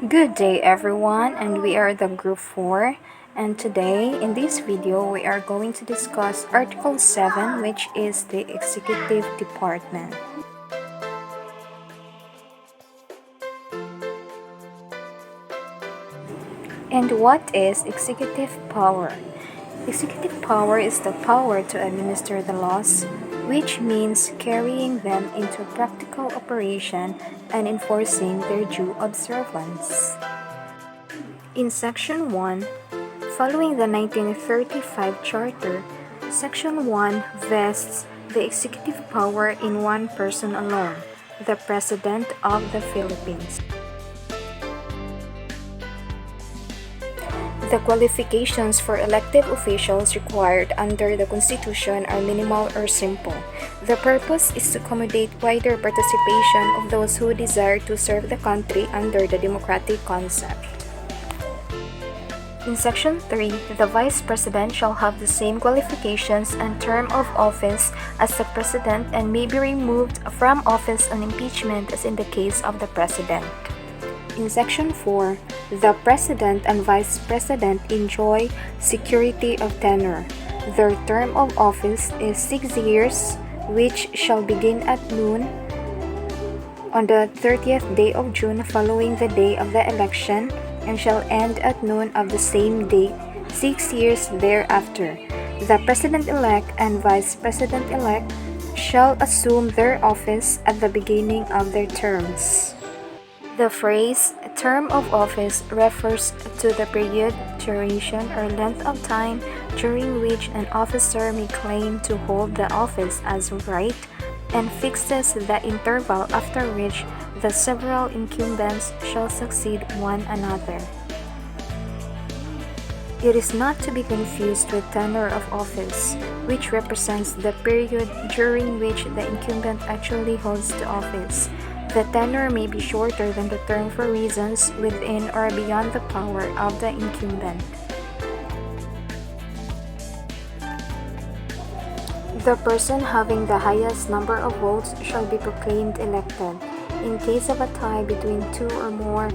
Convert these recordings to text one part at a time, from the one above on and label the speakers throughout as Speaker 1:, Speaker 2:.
Speaker 1: Good day everyone, and we are the group 4, and today in this video we are going to discuss Article 7, which is the Executive Department. And what is executive power? Executive power is the power to administer the laws, which means carrying them into practical operation and enforcing their due observance. In Section 1, following the 1935 Charter, Section 1 vests the executive power in one person alone, the President of the Philippines. The qualifications for elective officials required under the Constitution are minimal or simple. The purpose is to accommodate wider participation of those who desire to serve the country under the democratic concept. In Section 3, the Vice President shall have the same qualifications and term of office as the President and may be removed from office on impeachment as in the case of the President. In Section 4, the President and Vice President enjoy security of tenure. Their term of office is 6 years, which shall begin at noon on the 30th day of June following the day of the election and shall end at noon of the same day, 6 years thereafter. The President-elect and Vice President-elect shall assume their office at the beginning of their terms. The phrase term of office refers to the period, duration, or length of time during which an officer may claim to hold the office as right and fixes the interval after which the several incumbents shall succeed one another. It is not to be confused with tenure of office, which represents the period during which the incumbent actually holds the office. The tenure may be shorter than the term for reasons within or beyond the power of the incumbent. The person having the highest number of votes shall be proclaimed elected. In case of a tie between two or more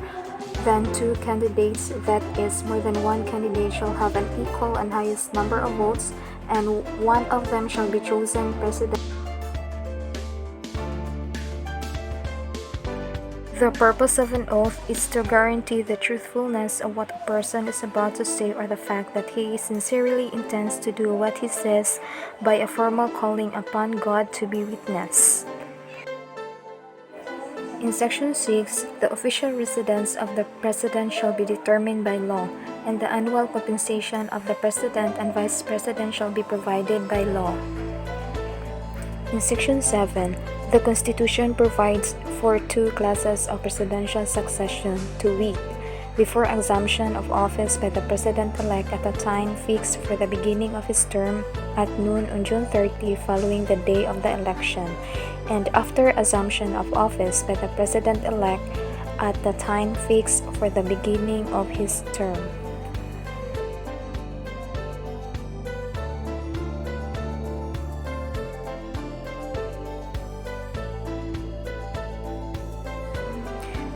Speaker 1: than two candidates, that is, more than one candidate shall have an equal and highest number of votes, and one of them shall be chosen president. The purpose of an oath is to guarantee the truthfulness of what a person is about to say or the fact that he sincerely intends to do what he says by a formal calling upon God to be witness. In Section 6, the official residence of the President shall be determined by law, and the annual compensation of the President and Vice President shall be provided by law. In Section 7, the Constitution provides for two classes of presidential succession, to wit, before assumption of office by the President-elect at a time fixed for the beginning of his term at noon on June 30 following the day of the election, and after assumption of office by the President-elect at the time fixed for the beginning of his term.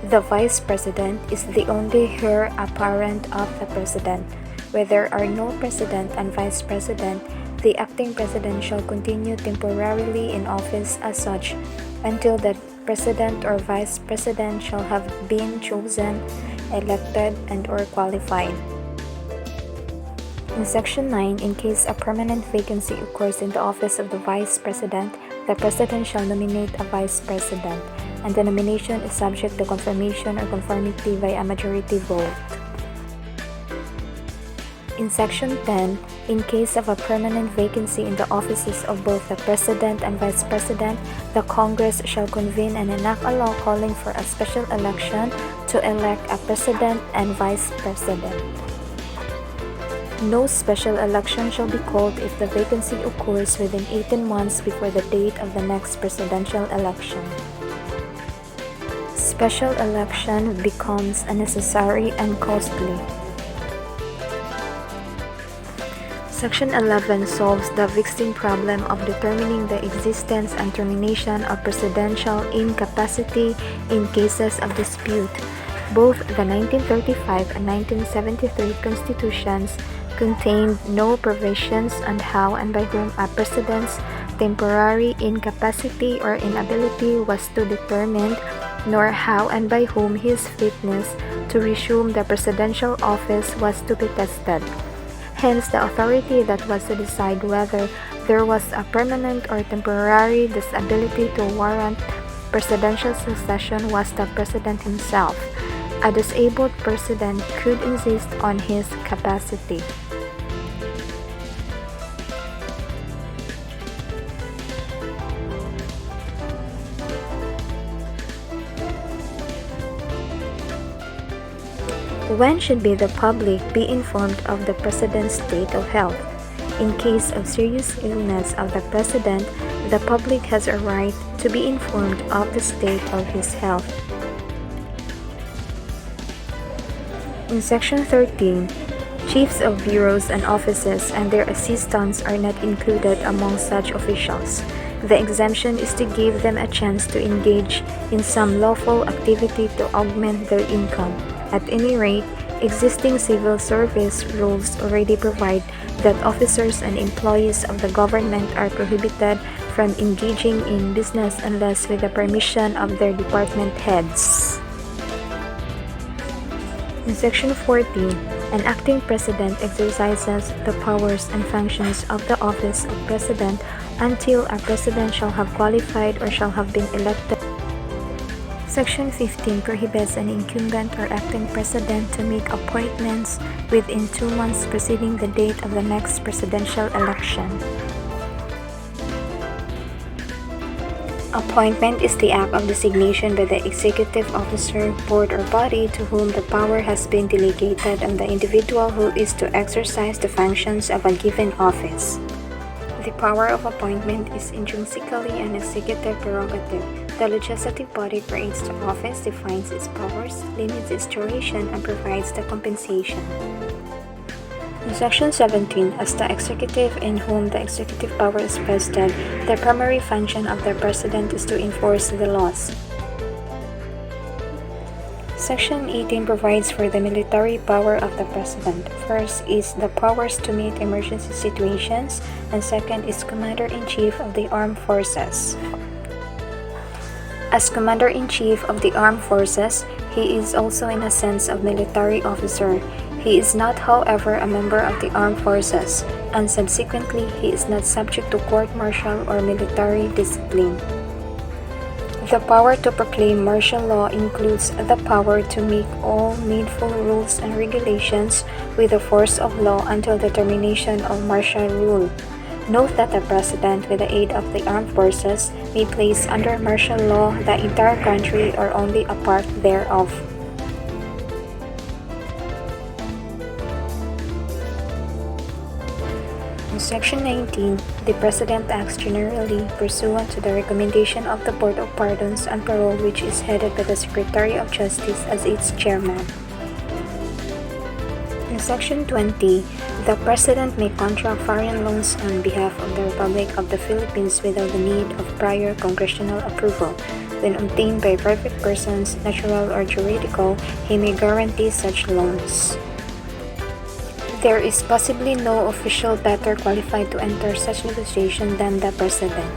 Speaker 1: The Vice President is the only heir apparent of the President. Where there are no President and Vice President, the acting President shall continue temporarily in office as such until the President or Vice President shall have been chosen, elected, and/or qualified. In Section 9, in case a permanent vacancy occurs in the office of the Vice President, the President shall nominate a Vice President, and the nomination is subject to confirmation or conformity by a majority vote. In Section 10, in case of a permanent vacancy in the offices of both the President and Vice President, the Congress shall convene and enact a law calling for a special election to elect a President and Vice President. No special election shall be called if the vacancy occurs within 18 months before the date of the next presidential election. Special election becomes unnecessary and costly. Section 11 solves the vexing problem of determining the existence and termination of presidential incapacity in cases of dispute. Both the 1935 and 1973 constitutions contained no provisions on how and by whom a president's temporary incapacity or inability was to be determined, nor how and by whom his fitness to resume the presidential office was to be tested. Hence, the authority that was to decide whether there was a permanent or temporary disability to warrant presidential succession was the president himself. A disabled president could insist on his capacity. When should the public be informed of the president's state of health? In case of serious illness of the president, the public has a right to be informed of the state of his health. In Section 13, chiefs of bureaus and offices and their assistants are not included among such officials. The exemption is to give them a chance to engage in some lawful activity to augment their income. At any rate, existing civil service rules already provide that officers and employees of the government are prohibited from engaging in business unless with the permission of their department heads. In Section 14, an acting president exercises the powers and functions of the office of president until a president shall have qualified or shall have been elected. Section 15 prohibits an incumbent or acting president to make appointments within 2 months preceding the date of the next presidential election. Appointment is the act of designation by the executive officer, board, or body to whom the power has been delegated on the individual who is to exercise the functions of a given office. The power of appointment is intrinsically an executive prerogative. The legislative body creates the office, defines its powers, limits its duration, and provides the compensation. In Section 17, as the executive in whom the executive power is vested, the primary function of the president is to enforce the laws. Section 18 provides for the military power of the president. First is the powers to meet emergency situations, and second is Commander-in-Chief of the Armed Forces. As Commander-in-Chief of the Armed Forces, he is also in a sense a military officer. He is not, however, a member of the armed forces, and subsequently he is not subject to court-martial or military discipline. The power to proclaim martial law includes the power to make all needful rules and regulations with the force of law until the termination of martial rule. Note that the President, with the aid of the armed forces, may place under martial law the entire country or only a part thereof. In Section 19, the President acts generally pursuant to the recommendation of the Board of Pardons and Parole, which is headed by the Secretary of Justice as its chairman. In Section 20, the President may contract foreign loans on behalf of the Republic of the Philippines without the need of prior congressional approval. When obtained by private persons, natural or juridical, he may guarantee such loans. There is possibly no official better qualified to enter such negotiation than the President.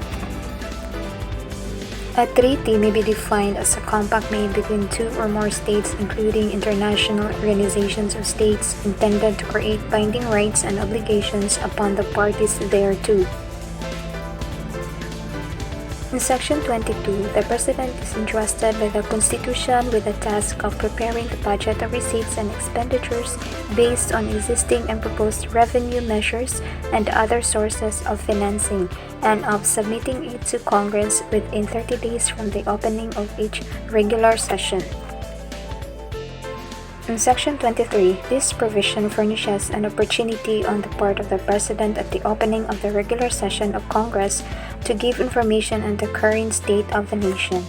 Speaker 1: A treaty may be defined as a compact made between two or more states, including international organizations of states, intended to create binding rights and obligations upon the parties thereto. In Section 22, the President is entrusted by the Constitution with the task of preparing the budget of receipts and expenditures based on existing and proposed revenue measures and other sources of financing, and of submitting it to Congress within 30 days from the opening of each regular session. In Section 23, this provision furnishes an opportunity on the part of the President at the opening of the regular session of Congress to give information on the current state of the nation.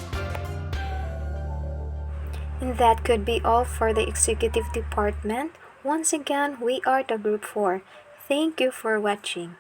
Speaker 1: And that could be all for the Executive Department. Once again, we are the Group 4. Thank you for watching.